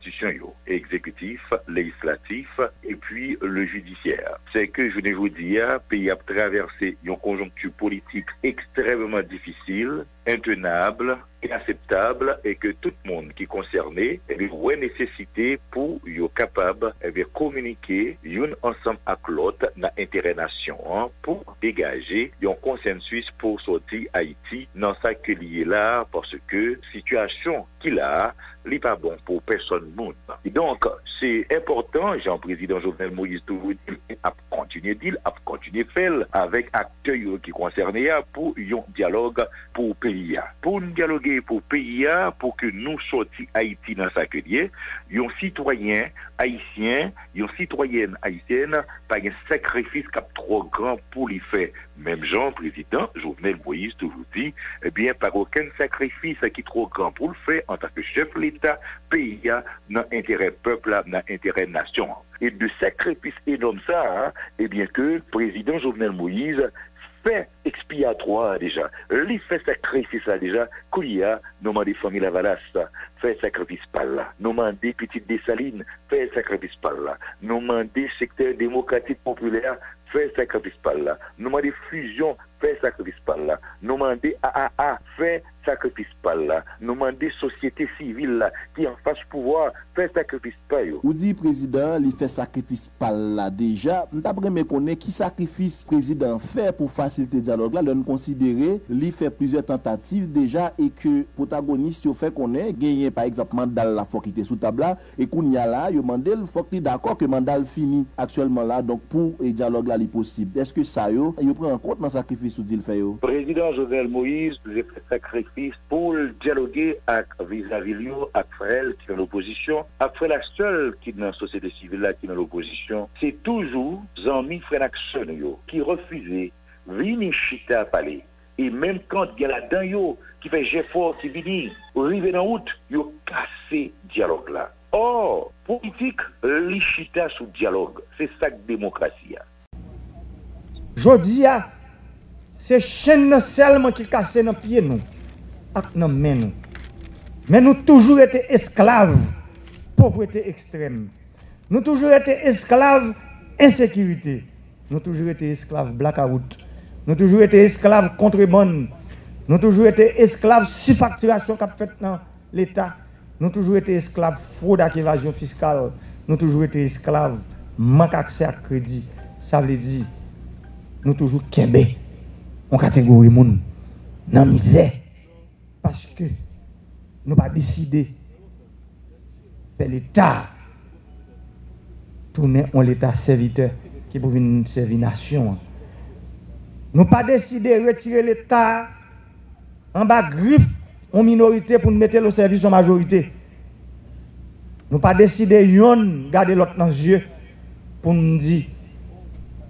institutions, exécutif, législatif et puis le judiciaire. C'est que je ne vous dis, le pays a traversé une conjoncture politique extrêmement difficile, intenable, inacceptable et que tout le monde qui est concerné a nécessité pour être capable de communiquer ensemble avec l'autre dans l'intérêt nation pour dégager un consensus pour sortir Haïti dans sa que lié là parce que situation qu'il a n'est pas bon pour personne monde. Et donc c'est important, Jean-Président Jovenel Moïse toujours dit, à continuer dire, à continuer faire avec acteurs qui concernés pour un dialogue pour le pays. Pour nous dialoguer pour le pays, pour que nous sortions Haïti dans sa lié, un citoyen haïtien, une citoyenne haïtienne, pas un sacrifice qui est trop grand pour les faire. Même Jean-Président Jovenel Moïse toujours dit, eh bien, par aucun sacrifice qui est trop grand pour le faire en tant que chef de l'État, pays, dans l'intérêt peuple, dans l'intérêt nation. Et de sacrifice énorme ça, eh bien que le président Jovenel Moïse fait expiatoire déjà. Il fait sacrifice là déjà. Qu'il y a, nous des familles Lavalas, fait sacrifice par là. Nous des petites Dessalines, fait sacrifice par là. Nous des secteurs démocratiques populaires, fait sacrifice par là. Nous des fusions, fait sacrifice par là. Nous des AAA, fait sacrifice par là. Nous des sociétés civiles là, qui en face pouvoir, fait sacrifice par là. Ou dit président, il fait sacrifice par là déjà. D'après me connaît qui sacrifice président fait pour faciliter le dialogue là, l'on considérer, il fait plusieurs tentatives déjà et que protagoniste au fait qu'on est gagné par exemple Mandal la faut qui était sous table là et qu'on y a là, il mandel faut qu'il d'accord que Mandal fini actuellement là donc pour le dialogue là est possible. Est-ce que ça yo prend en compte dans sacrifice ou dit le fait yo? Président Jovenel Moïse a fait sacrifice pour dialoguer avec vis-à-vis lui avec frère qui est dans l'opposition, après la seule qui est dans la société civile là qui est dans l'opposition, c'est toujours Zami Frère Action qui refusait venir chita à parler. Et même quand il y a là-dedans, yo, qui fait effort, qui vient, arrivé dans route, yo cassé dialogue là. Or, politique, l'chita sous dialogue, c'est ça que démocratie. Jodi a, c'est chaîne seulement qui casse dans pied nous, ak dans main nous. Mais nous toujours été esclaves, pauvreté extrême. Nous toujours été esclaves, insécurité. Nous toujours été esclaves blackout. Nous toujours été esclaves contrebande. Nous toujours été esclaves surfacturation qu'a fait dans l'État. Nous toujours été esclaves fraude et évasion fiscale. Nous toujours été esclaves manque d'accès à crédit. Ça veut dire nous toujours kembe en catégorie moun dans misère parce que nous pas décidé faire l'État tourner en l'État serviteur qui pour venir servir nation. Nous pas décidé de retirer l'État en bas griffe en minorité pour nous mettre au service en majorité. Nous pas décidé de garder l'autre dans les yeux pour nous dire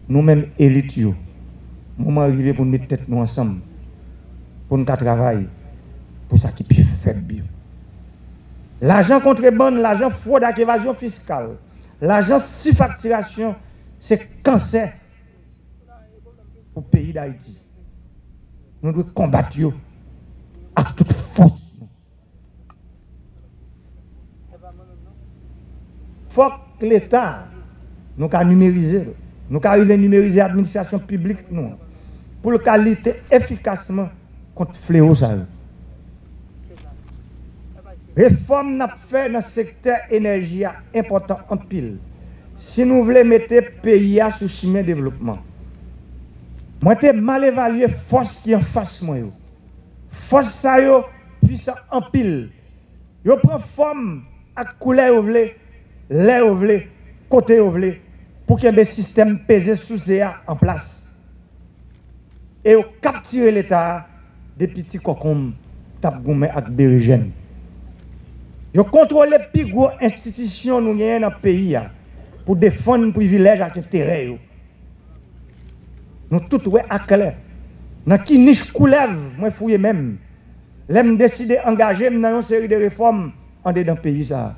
nous-mêmes élites, nous arriver pour nous mettre tête nous ensemble, pour nous travailler, pour ça qui peut faire bien. L'argent contrebande, l'argent fraude et évasion fiscale, l'argent surfacturation, c'est cancer pour le pays d'Haïti. Nous devons combattre à toute force. Il faut que l'État nous numériser. Nous arrivons à numériser l'administration publique nous, pour le qualité efficacement contre fléau ça. Réforme n'a fait dans le secteur énergie important en pile. Si nous voulons mettre le pays sous chemin de développement, moi j'ai mal évalué force qui est en face moi. Force ça yo puissant en pile. Yo prend forme à couleur ou vle, l'air ou vle, côté ou vle pour qu'il y ait un système pesé sous CA en place. Et yo capturer l'État des petits cocombes tap goumé ak berigène. Yo contrôler plus gros institutions nous gagne dans le pays pour défendre privilèges et intérêts. Nous tout ouais à clair. Dans qui niche coulève, moi fouiller même. L'aime décider d'engager dans une série de réformes en dedans pays ça.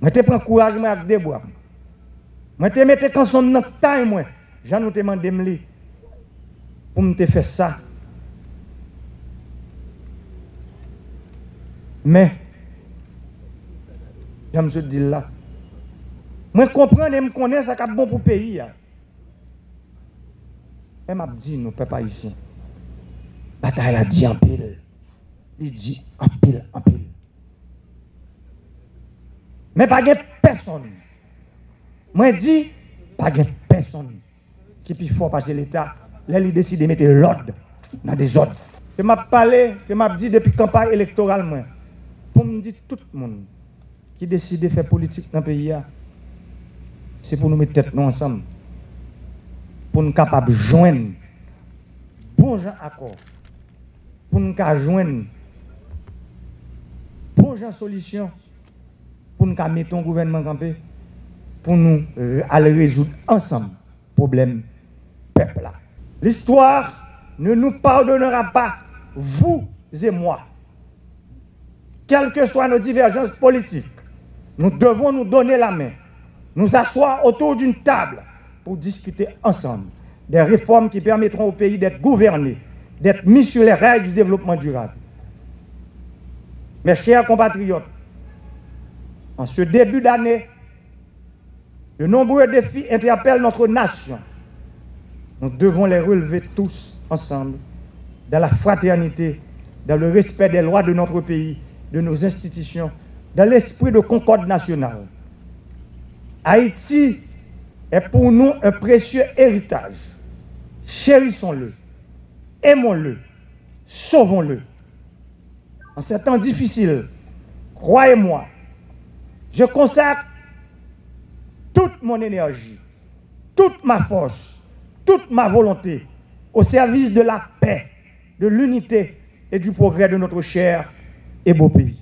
Moi te prends courage moi avec des bois. Moi te mette quand son dans taille moi. J'en nous te mandé pour me faire ça. J'aime ce dire là. Moi comprends et me connais ça qui bon pour le pays. Et m'a dit nous peuple haïtien. Bataille a dit en pile. Il dit en pile, en pile. Mais pas de personne. Moi dis pas de personne qui plus fort parce que l'État, là il décide de mettre l'ordre dans des ordres. Que m'a parlé, que m'a dit depuis campagne électorale moi. Pour me dire tout le monde qui décide de faire politique dans le pays, c'est pour nous mettre tête nous ensemble. Pour nous capables de joindre bon gens accord. Pour nous joindre bon gens solution. Pour nous mettre un gouvernement campé. Pour nous aller résoudre ensemble le problème peuple là. L'histoire ne nous pardonnera pas, vous et moi. Quelles que soient nos divergences politiques, nous devons nous donner la main, nous asseoir autour d'une table pour discuter ensemble des réformes qui permettront au pays d'être gouverné, d'être mis sur les rails du développement durable. Mes chers compatriotes, en ce début d'année, de nombreux défis interpellent notre nation. Nous devons les relever tous ensemble, dans la fraternité, dans le respect des lois de notre pays, de nos institutions, dans l'esprit de concorde nationale. Haïti est pour nous un précieux héritage. Chérissons-le, aimons-le, sauvons-le. En ces temps difficiles, croyez-moi, je consacre toute mon énergie, toute ma force, toute ma volonté au service de la paix, de l'unité et du progrès de notre cher et beau pays.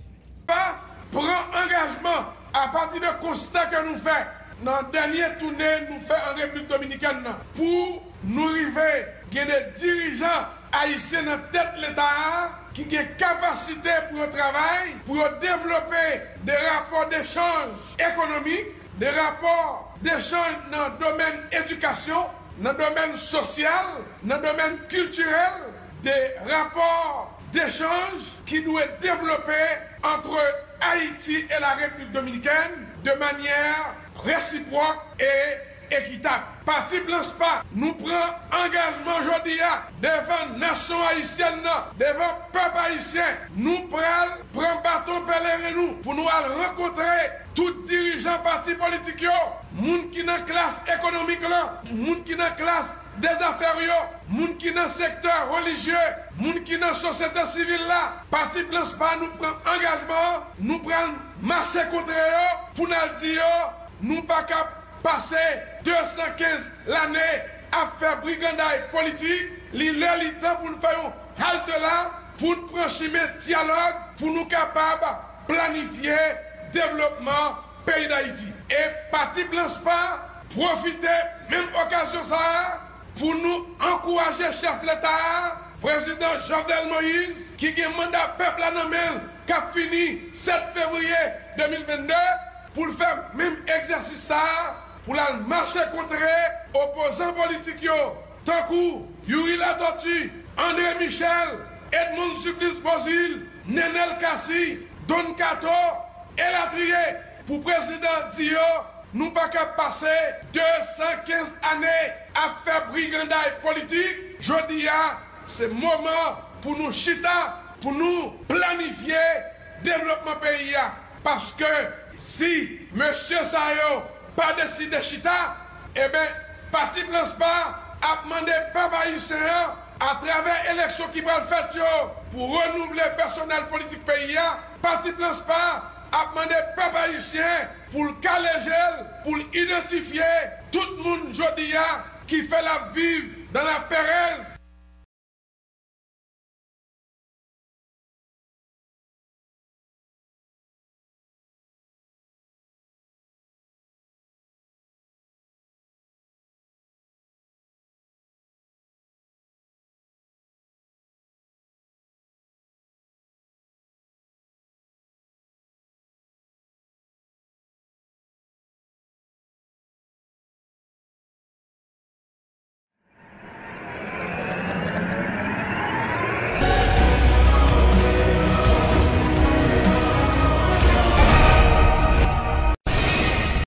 Prends engagement à partir de constat que nous faisons dans la dernière tournée nous faisons en République Dominicaine pour nous arriver qu'il y ait des dirigeants haïtiens dans la tête de l'État qui ont capacité pour le travail, pour développer des rapports d'échange économique, des rapports d'échange dans le domaine éducation, dans le domaine social, dans le domaine culturel, des rapports d'échange qui doivent être développés entre Haïti et la République dominicaine de manière réciproque et équitable. Parti Blanc SPA, nous prenons engagement aujourd'hui devant la nation haïtienne, devant le peuple haïtien. Nous prenons bâton pèlerin nous pour nous rencontrer tous dirigeants partis politiques, moun qui dans la classe économique, moun qui dans la classe des affaires, moun qui dans le secteur religieux, moun qui dans la société civile là. Parti Blanc SPA, nous prenons engagement, nous prenons marcher contre eux pour nous dire, nous pas qu'à passer 215 l'année à faire brigandaille politique, le temps pour nous faire un halte là, pour nous prendre un dialogue, pour nous capables de planifier le développement du pays d'Haïti. Et Parti Blanc SPA, profiter même occasion ça pour nous encourager le chef de l'État, président Jovenel Moïse, qui a un mandat peuple à nommer, qui a fini 7 février 2022, pour le faire même exercice ça, pour la marcher contre les opposants politiques, tant que Yuri Latortue, André Michel, Edmond Supplice Bozil, Nenel Kassi, Don Kato, Elatrier, pour président Dio, nous pas qu'à passer 215 années à faire brigandaille politique. Je dis, c'est le moment pour nous chita, pour nous planifier le développement pays. Parce que si M. Sayo pas décidé chita, eh bien, Parti Blanc SPA a demandé peuple haïtien à travers l'élection qui va le faire pour renouveler le personnel politique pays. Parti Blanc SPA a demandé peuple haïtien pour le caler, pour identifier tout le monde aujourd'hui qui fait la vivre dans la Pérez,